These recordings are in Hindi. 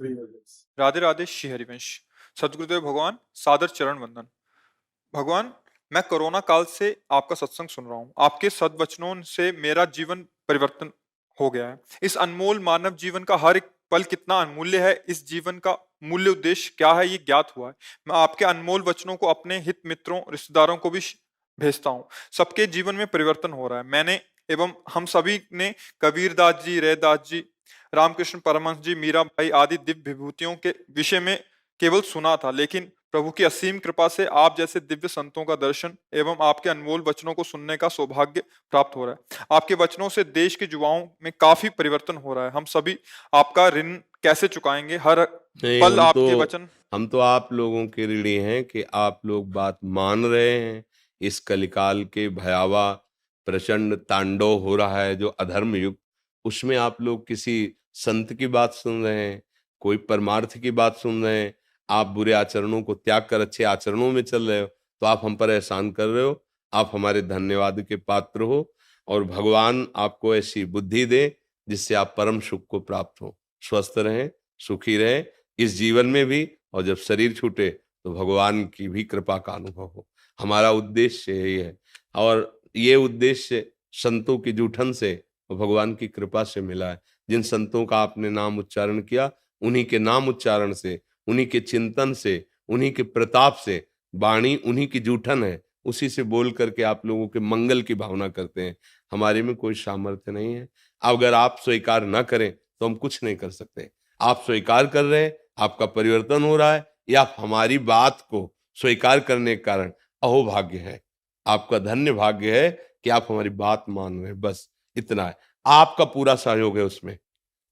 राधे राधे श्री हरिवंश। सदगुरुदेव भगवान, सादर चरण वंदन। भगवान, मैं कोरोना काल से आपका सत्संग सुन रहा हूँ। आपके सद्वचनों से मेरा जीवन परिवर्तन हो गया है। इस अनमोल मानव जीवन का हर एक पल कितना अनमूल्य है, इस जीवन का मूल्य उद्देश्य क्या है, ये ज्ञात हुआ है। मैं आपके अनमोल वचनों को अपने हित मित्रों, रिश्तेदारों को भी भेजता हूँ। सबके जीवन में परिवर्तन हो रहा है। मैंने एवं हम सभी ने कबीरदास जी, रैदास जी, रामकृष्ण परमहंस जी, मीराबाई आदि दिव्य विभूतियों के विषय में केवल सुना था, लेकिन प्रभु की असीम कृपा से आप जैसे दिव्य संतों का दर्शन एवं आपके अनमोल वचनों को सुनने का सौभाग्य प्राप्त हो रहा है। आपके वचनों से देश के युवाओं में काफी परिवर्तन हो रहा है। हम सभी आपका ऋण कैसे चुकाएंगे? हर नहीं, पल आपके वचन। हम तो आप लोगों के ऋणी हैं कि आप लोग बात मान रहे हैं। इस कलिकाल के भयावह प्रचंड तांडव हो रहा है जो अधर्म युग, उसमें आप लोग किसी संत की बात सुन रहे हैं, कोई परमार्थ की बात सुन रहे हैं। आप बुरे आचरणों को त्याग कर अच्छे आचरणों में चल रहे हो, तो आप हम पर एहसान कर रहे हो। आप हमारे धन्यवाद के पात्र हो और भगवान आपको ऐसी बुद्धि दे जिससे आप परम सुख को प्राप्त हो। स्वस्थ रहें, सुखी रहें इस जीवन में भी, और जब शरीर छूटे तो भगवान की भी कृपा का अनुभव हो। हमारा उद्देश्य यही है, और ये उद्देश्य संतों की जूठन से और भगवान की कृपा से मिला है। जिन संतों का आपने नाम उच्चारण किया, उन्हीं के नाम उच्चारण से, उन्हीं के चिंतन से, उन्हीं के प्रताप से, वाणी उन्हीं की जूठन है, उसी से बोल करके आप लोगों के मंगल की भावना करते हैं। हमारे में कोई सामर्थ्य नहीं है। अगर आप स्वीकार न करें तो हम कुछ नहीं कर सकते। आप स्वीकार कर रहे हैं, आपका परिवर्तन हो रहा है, या हमारी बात को स्वीकार करने के कारण अहोभाग्य है। आपका धन्य भाग्य है कि आप हमारी बात मान रहे हैं, बस इतना है। आपका पूरा सहयोग है उसमें,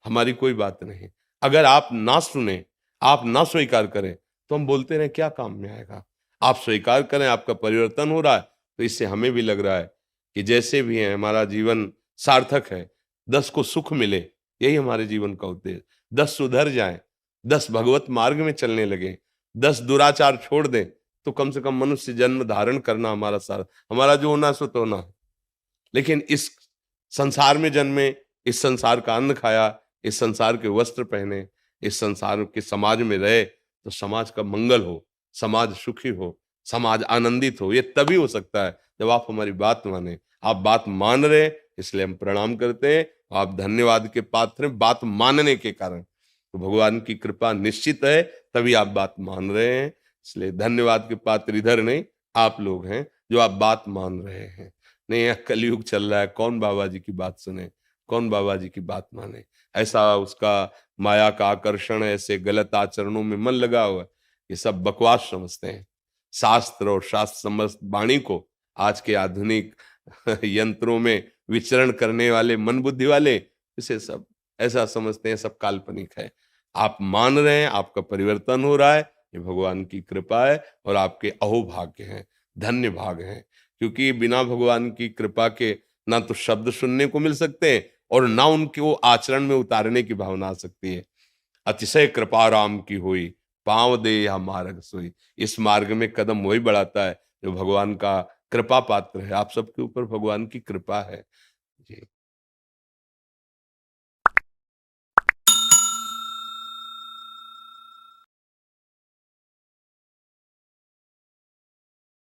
हमारी कोई बात नहीं। अगर आप ना सुने, आप ना स्वीकार करें, तो हम बोलते रहे क्या काम में आएगा। आप स्वीकार करें, आपका परिवर्तन हो रहा है, तो इससे हमें भी लग रहा है कि जैसे भी है हमारा जीवन सार्थक है। 10 को सुख मिले, यही हमारे जीवन का उद्देश्य। 10 सुधर जाएं, 10 भगवत मार्ग में चलने लगे, 10 दुराचार छोड़ दें, तो कम से कम मनुष्य जन्म धारण करना हमारा सारा, हमारा जो होना सो तो होना है। लेकिन इस संसार में जन्मे, इस संसार का अन्न खाया, इस संसार के वस्त्र पहने, इस संसार के समाज में रहे, तो समाज का मंगल हो, समाज सुखी हो, समाज आनंदित हो। ये तभी हो सकता है जब आप हमारी बात माने। आप बात मान रहे हैं, इसलिए हम प्रणाम करते हैं। आप धन्यवाद के पात्र हैं बात मानने के कारण। तो भगवान की कृपा निश्चित है, तभी आप बात मान रहे हैं। इसलिए धन्यवाद के पात्र इधर नहीं, आप लोग हैं जो आप बात मान रहे हैं। नहीं, यह कलयुग चल रहा है, कौन बाबा जी की बात सुने, कौन बाबा जी की बात माने। ऐसा उसका माया का आकर्षण है, ऐसे गलत आचरणों में मन लगा हुआ है, ये सब बकवास समझते हैं। शास्त्र और शास्त्र समस्त वाणी को आज के आधुनिक यंत्रों में विचरण करने वाले मन बुद्धि वाले इसे सब ऐसा समझते हैं, सब काल्पनिक है। आप मान रहे हैं, आपका परिवर्तन हो रहा है, ये भगवान की कृपा है, और आपके अहोभाग्य हैं, धन्य भाग हैं। क्योंकि बिना भगवान की कृपा के ना तो शब्द सुनने को मिल सकते हैं, और ना उनको आचरण में उतारने की भावना आ सकती है। अतिशय कृपा राम की हुई, पांव दे या मार्ग सोई। इस मार्ग में कदम वही बढ़ाता है जो भगवान का कृपा पात्र है। आप सबके ऊपर भगवान की कृपा है जी।